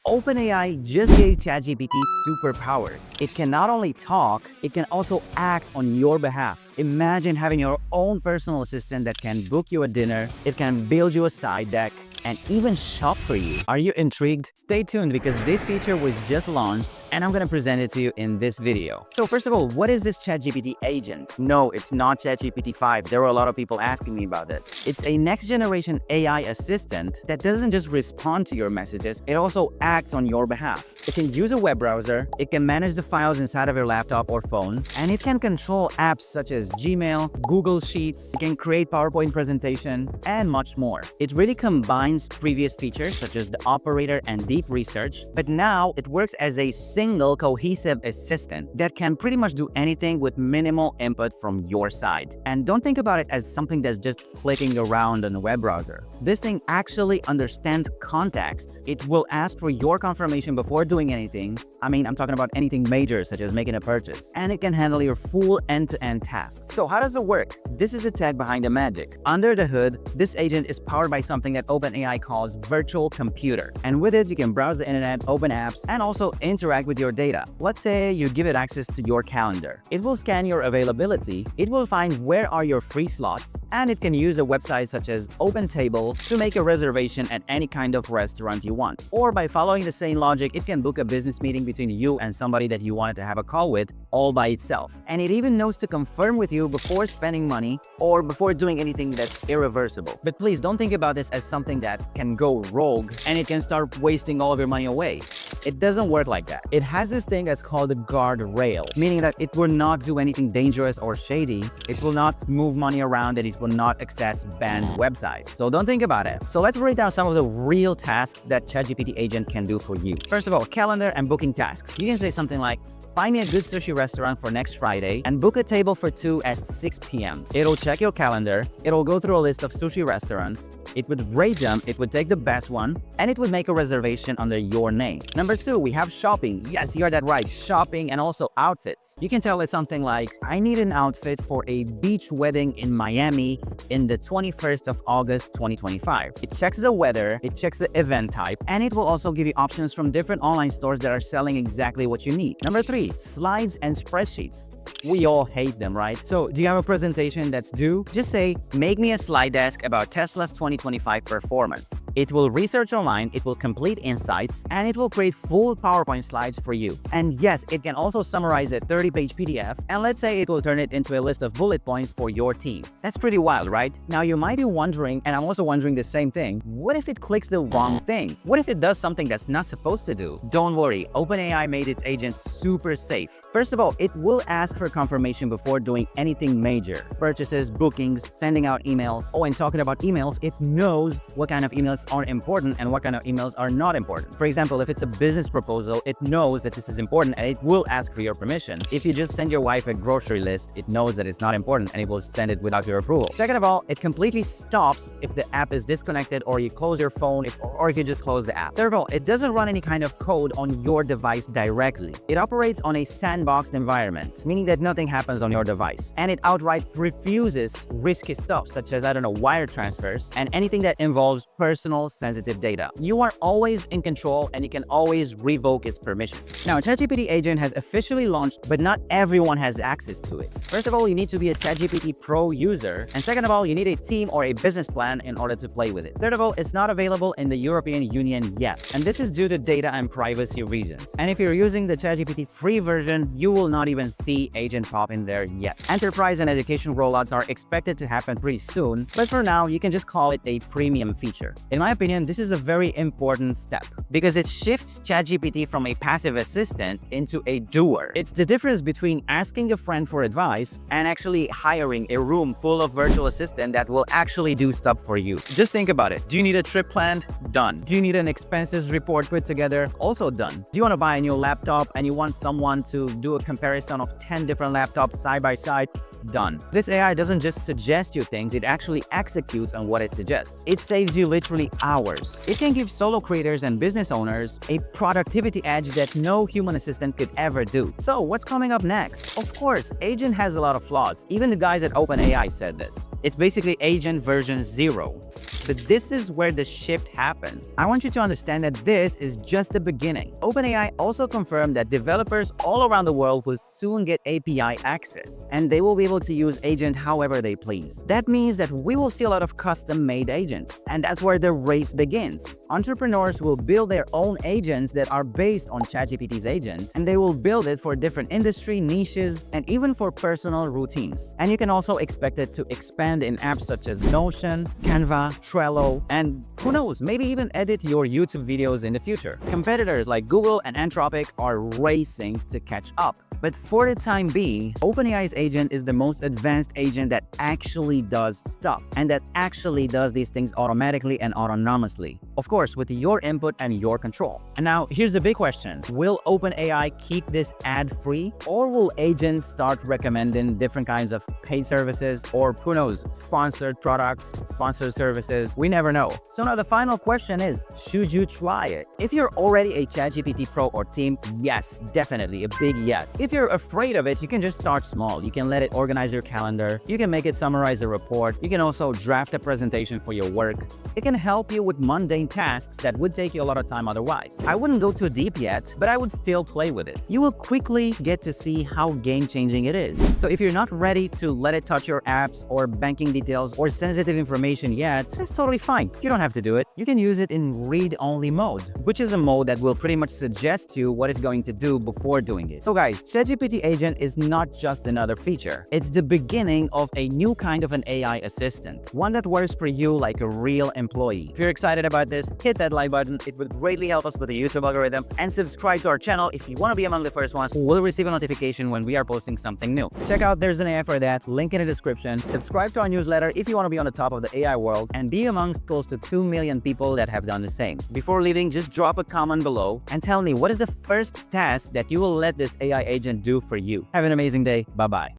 OpenAI just gave ChatGPT superpowers. It can not only talk, it can also act on your behalf. Imagine having your own personal assistant that can book you a dinner, it can build you a side deck, and even shop for you. Are you intrigued? Stay tuned because this feature was just launched and I'm gonna present it to you in this video. So first of all, what is this ChatGPT agent? No, it's not ChatGPT 5. There were a lot of people asking me about this. It's a next generation AI assistant that doesn't just respond to your messages, it also acts on your behalf. It can use a web browser, it can manage the files inside of your laptop or phone, and it can control apps such as Gmail, Google Sheets, it can create PowerPoint presentation, and much more. It really combines previous features such as the operator and deep research, but now it works as a single cohesive assistant that can pretty much do anything with minimal input from your side. And don't think about it as something that's just clicking around on a web browser. This thing actually understands context. It will ask for your confirmation before doing anything. I'm talking about anything major such as making a purchase. And it can handle your full end-to-end tasks. So how does it work? This is the tech behind the magic. Under the hood, this agent is powered by something that OpenAI calls virtual computer. And with it, you can browse the internet, open apps, and also interact with your data. Let's say you give it access to your calendar. It will scan your availability, it will find where are your free slots, and it can use a website such as OpenTable to make a reservation at any kind of restaurant you want. Or by following the same logic, it can book a business meeting between you and somebody that you wanted to have a call with all by itself. And it even knows to confirm with you before spending money or before doing anything that's irreversible. But please don't think about this as something that can go rogue and it can start wasting all of your money away. It doesn't work like that. It has this thing that's called a guardrail, meaning that it will not do anything dangerous or shady. It will not move money around and it will not access banned websites. So don't think about it. So let's break down some of the real tasks that ChatGPT agent can do for you. First of all, calendar and booking tasks. You can say something like, find me a good sushi restaurant for next Friday and book a table for 2 at 6 p.m. It'll check your calendar, it'll go through a list of sushi restaurants, it would rate them, it would take the best one, and it would make a reservation under your name. Number 2, we have shopping. Yes, you heard that right, shopping and also outfits. You can tell it something like, I need an outfit for a beach wedding in Miami in the 21st of August 2025. It checks the weather, it checks the event type, and it will also give you options from different online stores that are selling exactly what you need. Number 3, slides and spreadsheets. We all hate them, right? So do you have a presentation that's due? Just say, make me a slide deck about Tesla's 2025 performance. It will research online, it will complete insights, and it will create full PowerPoint slides for you. And yes, it can also summarize a 30-page PDF, and let's say it will turn it into a list of bullet points for your team. That's pretty wild, right? Now you might be wondering, and I'm also wondering the same thing, what if it clicks the wrong thing? What if it does something that's not supposed to do? Don't worry, OpenAI made its agent super safe. First of all, it will ask for confirmation before doing anything major. Purchases, bookings, sending out emails. Oh, and talking about emails, it knows what kind of emails are important and what kind of emails are not important. For example, if it's a business proposal, it knows that this is important and it will ask for your permission. If you just send your wife a grocery list, it knows that it's not important and it will send it without your approval. Second of all, it completely stops if the app is disconnected or you close your phone or if you just close the app. Third of all, it doesn't run any kind of code on your device directly. It operates on a sandboxed environment, meaning that nothing happens on your device. And it outright refuses risky stuff such as, wire transfers and anything that involves personal sensitive data. You are always in control and you can always revoke its permissions. Now, ChatGPT agent has officially launched, but not everyone has access to it. First of all, you need to be a ChatGPT Pro user. And second of all, you need a team or a business plan in order to play with it. Third of all, it's not available in the European Union yet. And this is due to data and privacy reasons. And if you're using the ChatGPT free version, you will not even see agent pop in there yet. Enterprise and education rollouts are expected to happen pretty soon, but for now, you can just call it a premium feature. In my opinion, this is a very important step because it shifts ChatGPT from a passive assistant into a doer. It's the difference between asking a friend for advice and actually hiring a room full of virtual assistant that will actually do stuff for you. Just think about it. Do you need a trip planned? Done. Do you need an expenses report put together? Also done. Do you want to buy a new laptop and you want someone to do a comparison of 10 different laptops side by side? Done. This AI doesn't just suggest you things, it actually executes on what it suggests. It saves you literally hours. It can give solo creators and business owners a productivity edge that no human assistant could ever do. So what's coming up next? Of course, Agent has a lot of flaws. Even the guys at OpenAI said this. It's basically Agent version 0. But this is where the shift happens. I want you to understand that this is just the beginning. OpenAI also confirmed that developers all around the world will soon get API access, and they will be able to use agent however they please. That means that we will see a lot of custom-made agents, and that's where the race begins. Entrepreneurs will build their own agents that are based on ChatGPT's agent, and they will build it for different industry niches and even for personal routines. And you can also expect it to expand in apps such as Notion, Canva, Trello, and who knows, maybe even edit your YouTube videos in the future. Competitors like Google and Anthropic are racing to catch up. But for the time being, OpenAI's agent is the most advanced agent that actually does stuff, and that actually does these things automatically and autonomously. Of course, with your input and your control. And now, here's the big question. Will OpenAI keep this ad-free? Or will agents start recommending different kinds of paid services, or who knows, sponsored products, sponsored services? We never know. So now the final question is, should you try it? If you're already a ChatGPT Pro or team, yes, definitely, a big yes. If you're afraid of it, you can just start small. You can let it organize your calendar. You can make it summarize a report. You can also draft a presentation for your work. It can help you with mundane tasks that would take you a lot of time otherwise. I wouldn't go too deep yet, but I would still play with it. You will quickly get to see how game-changing it is. So if you're not ready to let it touch your apps or banking details or sensitive information yet, that's totally fine. You don't have to do it. You can use it in read-only mode, which is a mode that will pretty much suggest to you what it's going to do before doing it. So guys, ChatGPTAgent is not just another feature. It's the beginning of a new kind of an AI assistant, one that works for you like a real employee. If you're excited about this, hit that like button. It would greatly help us with the YouTube algorithm, and subscribe to our channel if you want to be among the first ones who will receive a notification when we are posting something new. Check out There's an AI for That, link in the description. Subscribe to our newsletter if you want to be on the top of the AI world and be amongst close to 2 million people that have done the same. Before leaving, just drop a comment below and tell me what is the first task that you will let this AI agent do for you. Have an amazing day. Bye-bye.